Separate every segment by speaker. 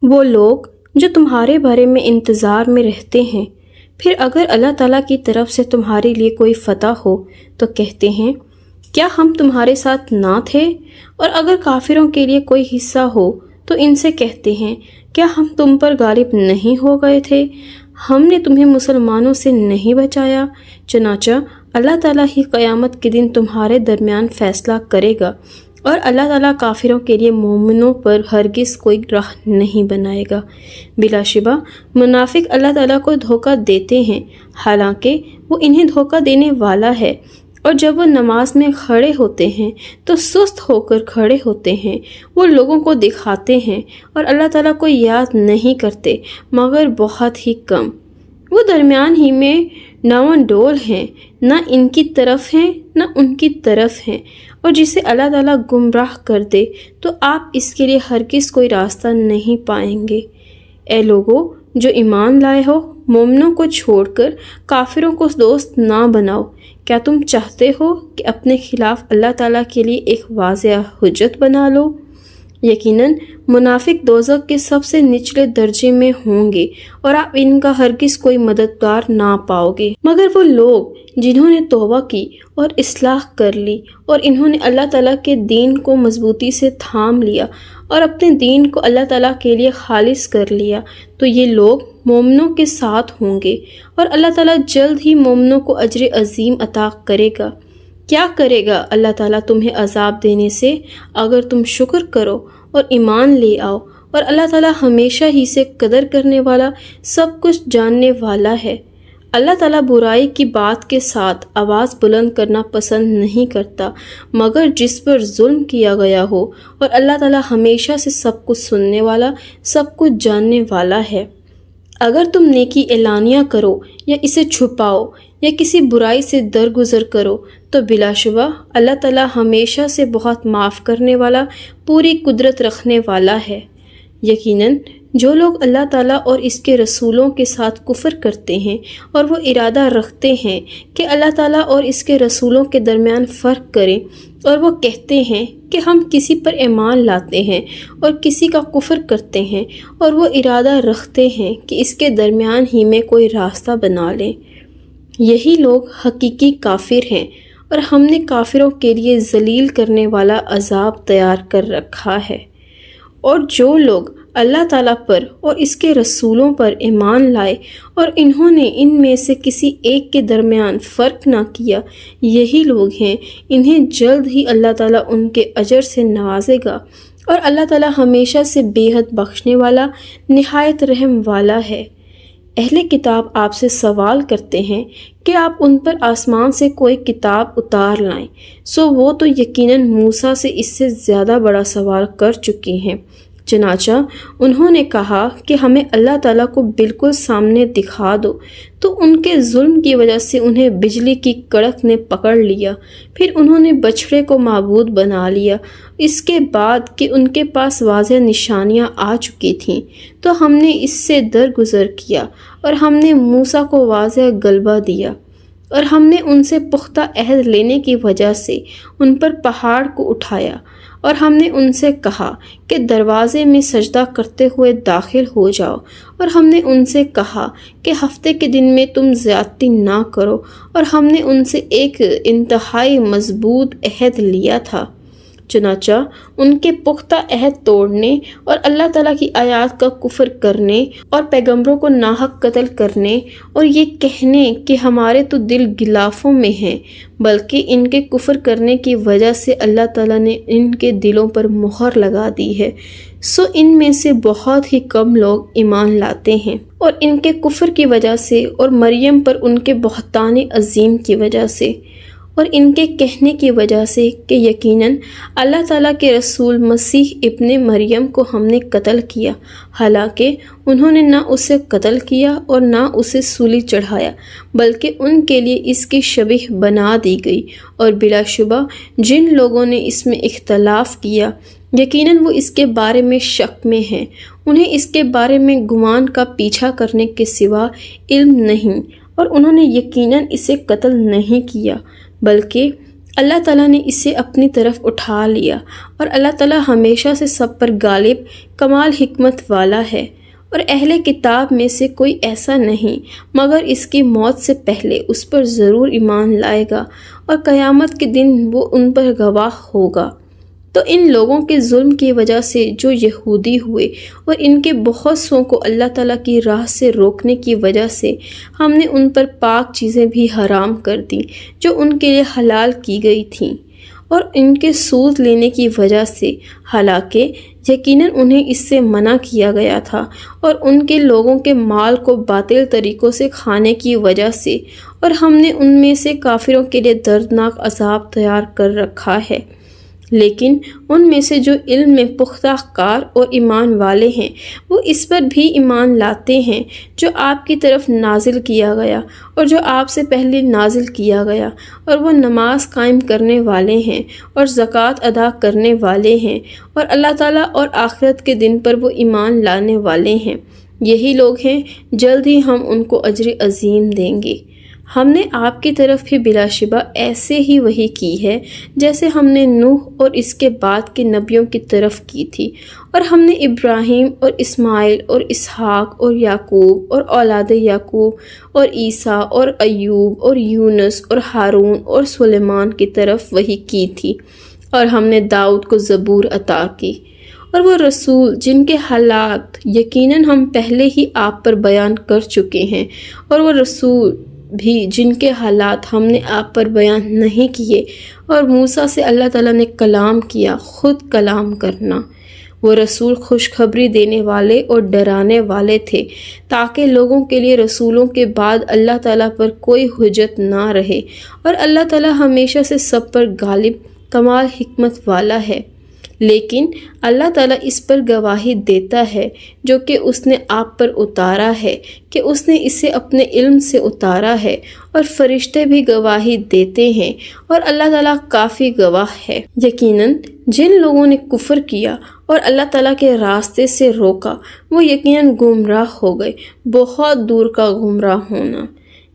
Speaker 1: وہ لوگ جو تمہارے بارے میں انتظار میں رہتے ہیں، پھر اگر اللہ تعالیٰ کی طرف سے تمہارے لیے کوئی فتح ہو تو کہتے ہیں کیا ہم تمہارے ساتھ نہ تھے؟ اور اگر کافروں کے لیے کوئی حصہ ہو تو ان سے کہتے ہیں کیا ہم تم پر غالب نہیں ہو گئے تھے؟ ہم نے تمہیں مسلمانوں سے نہیں بچایا؟ چنانچہ اللہ تعالیٰ ہی قیامت کے دن تمہارے درمیان فیصلہ کرے گا، اور اللہ تعالیٰ کافروں کے لیے مومنوں پر ہرگز کوئی راہ نہیں بنائے گا۔ بلا شبہ منافق اللہ تعالیٰ کو دھوکہ دیتے ہیں، حالانکہ وہ انہیں دھوکہ دینے والا ہے، اور جب وہ نماز میں کھڑے ہوتے ہیں تو سست ہو کر کھڑے ہوتے ہیں، وہ لوگوں کو دکھاتے ہیں اور اللہ تعالیٰ کو یاد نہیں کرتے مگر بہت ہی کم۔ وہ درمیان ہی میں ناون ڈول ہیں، نہ ان کی طرف ہیں نہ ان کی طرف ہیں، اور جسے اللہ تعالیٰ گمراہ کر دے تو آپ اس کے لیے ہرگز کوئی راستہ نہیں پائیں گے۔ اے لوگو جو ایمان لائے ہو، مومنوں کو چھوڑ کر کافروں کو دوست نہ بناؤ۔ کیا تم چاہتے ہو کہ اپنے خلاف اللہ تعالیٰ کے لیے ایک واضح حجت بنا لو؟ یقیناً منافق دوزخ کے سب سے نچلے درجے میں ہوں گے، اور آپ ان کا ہرگز کوئی مددگار نہ پاؤ گے، مگر وہ لوگ جنہوں نے توبہ کی اور اصلاح کر لی، اور انہوں نے اللہ تعالیٰ کے دین کو مضبوطی سے تھام لیا اور اپنے دین کو اللہ تعالیٰ کے لیے خالص کر لیا، تو یہ لوگ مومنوں کے ساتھ ہوں گے، اور اللہ تعالیٰ جلد ہی مومنوں کو اجر عظیم عطا کرے گا۔ کیا کرے گا اللہ تعالیٰ تمہیں عذاب دینے سے اگر تم شکر کرو اور ایمان لے آؤ، اور اللہ تعالیٰ ہمیشہ ہی سے قدر کرنے والا، سب کچھ جاننے والا ہے۔ اللہ تعالیٰ برائی کی بات کے ساتھ آواز بلند کرنا پسند نہیں کرتا مگر جس پر ظلم کیا گیا ہو، اور اللہ تعالیٰ ہمیشہ سے سب کچھ سننے والا، سب کچھ جاننے والا ہے۔ اگر تم نیکی اعلانیہ کرو یا اسے چھپاؤ یا کسی برائی سے درگزر کرو تو بلا شبہ اللہ تعالیٰ ہمیشہ سے بہت معاف کرنے والا، پوری قدرت رکھنے والا ہے۔ یقیناً جو لوگ اللہ تعالیٰ اور اس کے رسولوں کے ساتھ کفر کرتے ہیں اور وہ ارادہ رکھتے ہیں کہ اللہ تعالیٰ اور اس کے رسولوں کے درمیان فرق کریں، اور وہ کہتے ہیں کہ ہم کسی پر ایمان لاتے ہیں اور کسی کا کفر کرتے ہیں، اور وہ ارادہ رکھتے ہیں کہ اس کے درمیان ہی میں کوئی راستہ بنا لیں، یہی لوگ حقیقی کافر ہیں، اور ہم نے کافروں کے لیے ذلیل کرنے والا عذاب تیار کر رکھا ہے۔ اور جو لوگ اللہ تعالیٰ پر اور اس کے رسولوں پر ایمان لائے اور انہوں نے ان میں سے کسی ایک کے درمیان فرق نہ کیا، یہی لوگ ہیں، انہیں جلد ہی اللہ تعالیٰ ان کے اجر سے نوازے گا، اور اللہ تعالیٰ ہمیشہ سے بے حد بخشنے والا، نہایت رحم والا ہے۔ اہل کتاب آپ سے سوال کرتے ہیں کہ آپ ان پر آسمان سے کوئی کتاب اتار لائیں، سو وہ تو یقیناً موسیٰ سے اس سے زیادہ بڑا سوال کر چکی ہیں۔ چنانچہ انہوں نے کہا کہ ہمیں اللہ تعالیٰ کو بالکل سامنے دکھا دو، تو ان کے ظلم کی وجہ سے انہیں بجلی کی کڑک نے پکڑ لیا، پھر انہوں نے بچھڑے کو معبود بنا لیا، اس کے بعد کہ ان کے پاس واضح نشانیاں آ چکی تھیں، تو ہم نے اس سے درگزر کیا، اور ہم نے موسیٰ کو واضح غلبہ دیا، اور ہم نے ان سے پختہ عہد لینے کی وجہ سے ان پر پہاڑ کو اٹھایا، اور ہم نے ان سے کہا کہ دروازے میں سجدہ کرتے ہوئے داخل ہو جاؤ، اور ہم نے ان سے کہا کہ ہفتے کے دن میں تم زیادتی نہ کرو، اور ہم نے ان سے ایک انتہائی مضبوط عہد لیا تھا۔ چنانچہ ان کے پختہ عہد توڑنے اور اللہ تعالیٰ کی آیات کا کفر کرنے اور پیغمبروں کو ناحق قتل کرنے اور یہ کہنے کہ ہمارے تو دل غلافوں میں ہیں، بلکہ ان کے کفر کرنے کی وجہ سے اللہ تعالیٰ نے ان کے دلوں پر مہر لگا دی ہے، سو ان میں سے بہت ہی کم لوگ ایمان لاتے ہیں، اور ان کے کفر کی وجہ سے اور مریم پر ان کے بہتان عظیم کی وجہ سے اور ان کے کہنے کی وجہ سے کہ یقیناً اللہ تعالیٰ کے رسول مسیح ابن مریم کو ہم نے قتل کیا، حالانکہ انہوں نے نہ اسے قتل کیا اور نہ اسے سولی چڑھایا، بلکہ ان کے لیے اس کی شبیہ بنا دی گئی، اور بلا شبہ جن لوگوں نے اس میں اختلاف کیا یقیناً وہ اس کے بارے میں شک میں ہیں، انہیں اس کے بارے میں گمان کا پیچھا کرنے کے سوا علم نہیں، اور انہوں نے یقیناً اسے قتل نہیں کیا، بلکہ اللہ تعالیٰ نے اسے اپنی طرف اٹھا لیا، اور اللہ تعالیٰ ہمیشہ سے سب پر غالب کمال حکمت والا ہے۔ اور اہل کتاب میں سے کوئی ایسا نہیں مگر اس کی موت سے پہلے اس پر ضرور ایمان لائے گا، اور قیامت کے دن وہ ان پر گواہ ہوگا۔ تو ان لوگوں کے ظلم کی وجہ سے جو یہودی ہوئے اور ان کے بہت سوں کو اللہ تعالیٰ کی راہ سے روکنے کی وجہ سے ہم نے ان پر پاک چیزیں بھی حرام کر دیں جو ان کے لیے حلال کی گئی تھیں، اور ان کے سود لینے کی وجہ سے، حالانکہ یقیناً انہیں اس سے منع کیا گیا تھا، اور ان کے لوگوں کے مال کو باطل طریقوں سے کھانے کی وجہ سے، اور ہم نے ان میں سے کافروں کے لیے دردناک عذاب تیار کر رکھا ہے۔ لیکن ان میں سے جو علم میں پختہ کار اور ایمان والے ہیں وہ اس پر بھی ایمان لاتے ہیں جو آپ کی طرف نازل کیا گیا اور جو آپ سے پہلے نازل کیا گیا، اور وہ نماز قائم کرنے والے ہیں اور زکوٰۃ ادا کرنے والے ہیں، اور اللہ تعالیٰ اور آخرت کے دن پر وہ ایمان لانے والے ہیں۔ یہی لوگ ہیں، جلد ہی ہم ان کو اجر عظیم دیں گے۔ ہم نے آپ کی طرف بھی بلا شبہ ایسے ہی وحی کی ہے جیسے ہم نے نوح اور اس کے بعد کے نبیوں کی طرف کی تھی، اور ہم نے ابراہیم اور اسماعیل اور اسحاق اور یعقوب اور اولاد یعقوب اور عیسیٰ اور ایوب اور یونس اور ہارون اور سلیمان کی طرف وحی کی تھی، اور ہم نے داؤد کو زبور عطا کی۔ اور وہ رسول جن کے حالات یقیناً ہم پہلے ہی آپ پر بیان کر چکے ہیں، اور وہ رسول بھی جن کے حالات ہم نے آپ پر بیان نہیں کیے، اور موسیٰ سے اللہ تعالیٰ نے کلام کیا، خود کلام کرنا۔ وہ رسول خوشخبری دینے والے اور ڈرانے والے تھے تاکہ لوگوں کے لیے رسولوں کے بعد اللہ تعالیٰ پر کوئی حجت نہ رہے، اور اللہ تعالیٰ ہمیشہ سے سب پر غالب کمال حکمت والا ہے۔ لیکن اللہ تعالیٰ اس پر گواہی دیتا ہے جو کہ اس نے آپ پر اتارا ہے کہ اس نے اسے اپنے علم سے اتارا ہے، اور فرشتے بھی گواہی دیتے ہیں، اور اللہ تعالیٰ کافی گواہ ہے۔ یقیناً جن لوگوں نے کفر کیا اور اللہ تعالیٰ کے راستے سے روکا وہ یقیناً گمراہ ہو گئے، بہت دور کا گمراہ ہونا۔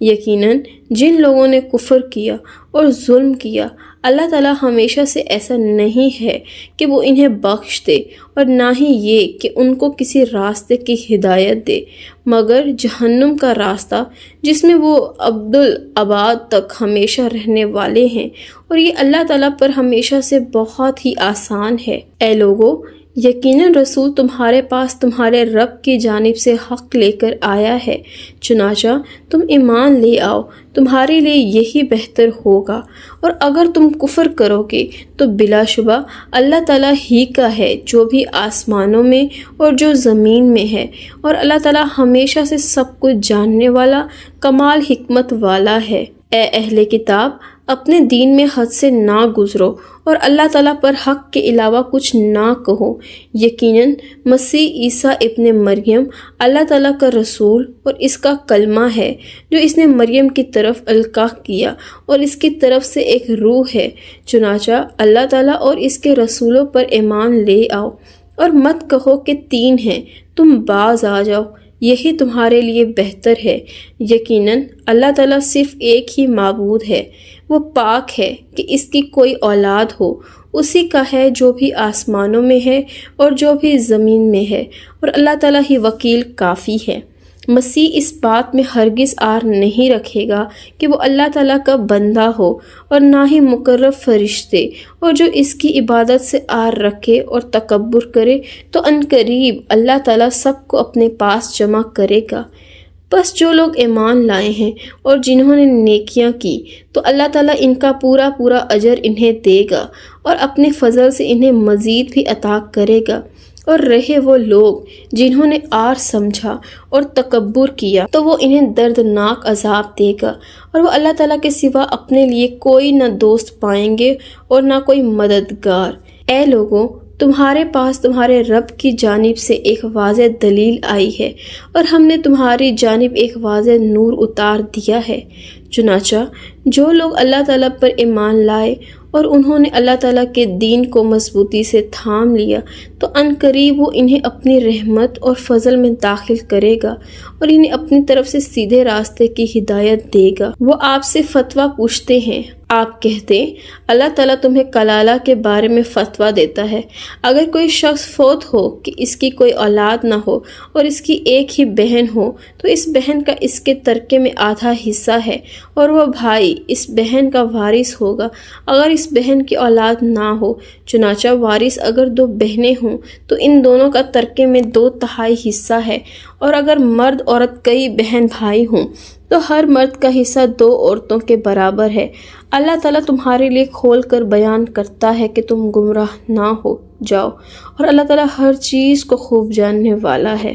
Speaker 1: یقیناً جن لوگوں نے کفر کیا اور ظلم کیا، اللہ تعالیٰ ہمیشہ سے ایسا نہیں ہے کہ وہ انہیں بخش دے، اور نہ ہی یہ کہ ان کو کسی راستے کی ہدایت دے مگر جہنم کا راستہ جس میں وہ ابدالآباد تک ہمیشہ رہنے والے ہیں، اور یہ اللہ تعالیٰ پر ہمیشہ سے بہت ہی آسان ہے۔ اے لوگو، یقیناً رسول تمہارے پاس تمہارے رب کی جانب سے حق لے کر آیا ہے، چنانچہ تم ایمان لے آؤ، تمہارے لیے یہی بہتر ہوگا، اور اگر تم کفر کرو گے تو بلا شبہ اللہ تعالیٰ ہی کا ہے جو بھی آسمانوں میں اور جو زمین میں ہے، اور اللہ تعالیٰ ہمیشہ سے سب کچھ جاننے والا کمال حکمت والا ہے۔ اے اہل کتاب، اپنے دین میں حد سے نہ گزرو اور اللہ تعالیٰ پر حق کے علاوہ کچھ نہ کہو۔ یقیناً مسیح عیسیٰ ابن مریم اللہ تعالیٰ کا رسول اور اس کا کلمہ ہے جو اس نے مریم کی طرف القاء کیا، اور اس کی طرف سے ایک روح ہے۔ چنانچہ اللہ تعالیٰ اور اس کے رسولوں پر ایمان لے آؤ، اور مت کہو کہ تین ہیں، تم باز آ جاؤ، یہی تمہارے لیے بہتر ہے۔ یقیناً اللہ تعالیٰ صرف ایک ہی معبود ہے، وہ پاک ہے کہ اس کی کوئی اولاد ہو، اسی کا ہے جو بھی آسمانوں میں ہے اور جو بھی زمین میں ہے، اور اللہ تعالیٰ ہی وکیل کافی ہے۔ مسیح اس بات میں ہرگز آر نہیں رکھے گا کہ وہ اللہ تعالیٰ کا بندہ ہو، اور نہ ہی مقرب فرشتے، اور جو اس کی عبادت سے آر رکھے اور تکبر کرے تو عنقریب اللہ تعالیٰ سب کو اپنے پاس جمع کرے گا۔ بس جو لوگ ایمان لائے ہیں اور جنہوں نے نیکیاں کی تو اللہ تعالیٰ ان کا پورا پورا اجر انہیں دے گا، اور اپنے فضل سے انہیں مزید بھی عطا کرے گا۔ اور رہے وہ لوگ جنہوں نے آر سمجھا اور تکبر کیا تو وہ انہیں دردناک عذاب دے گا، اور وہ اللہ تعالیٰ کے سوا اپنے لیے کوئی نہ دوست پائیں گے اور نہ کوئی مددگار۔ اے لوگوں، تمہارے پاس تمہارے رب کی جانب سے ایک واضح دلیل آئی ہے، اور ہم نے تمہاری جانب ایک واضح نور اتار دیا ہے۔ چنانچہ جو لوگ اللہ تعالیٰ پر ایمان لائے اور انہوں نے اللہ تعالیٰ کے دین کو مضبوطی سے تھام لیا تو عنقریب وہ انہیں اپنی رحمت اور فضل میں داخل کرے گا، اور انہیں اپنی طرف سے سیدھے راستے کی ہدایت دے گا۔ وہ آپ سے فتویٰ پوچھتے ہیں، آپ کہتے اللہ تعالیٰ تمہیں کلالہ کے بارے میں فتویٰ دیتا ہے۔ اگر کوئی شخص فوت ہو کہ اس کی کوئی اولاد نہ ہو اور اس کی ایک ہی بہن ہو تو اس بہن کا اس کے ترکے میں آدھا حصہ ہے اور وہ بھائی اس بہن کا وارث ہوگا اگر اس بہن کی اولاد نہ ہو۔ چنانچہ وارث اگر دو بہنیں ہوں تو ان دونوں کا ترکے میں 2/3 حصہ ہے، اور اگر مرد عورت کئی بہن بھائی ہوں تو ہر مرد کا حصہ 2 عورتوں کے برابر ہے۔ اللہ تعالیٰ تمہارے لیے کھول کر بیان کرتا ہے کہ تم گمراہ نہ ہو جاؤ، اور اللہ تعالیٰ ہر چیز کو خوب جاننے والا ہے۔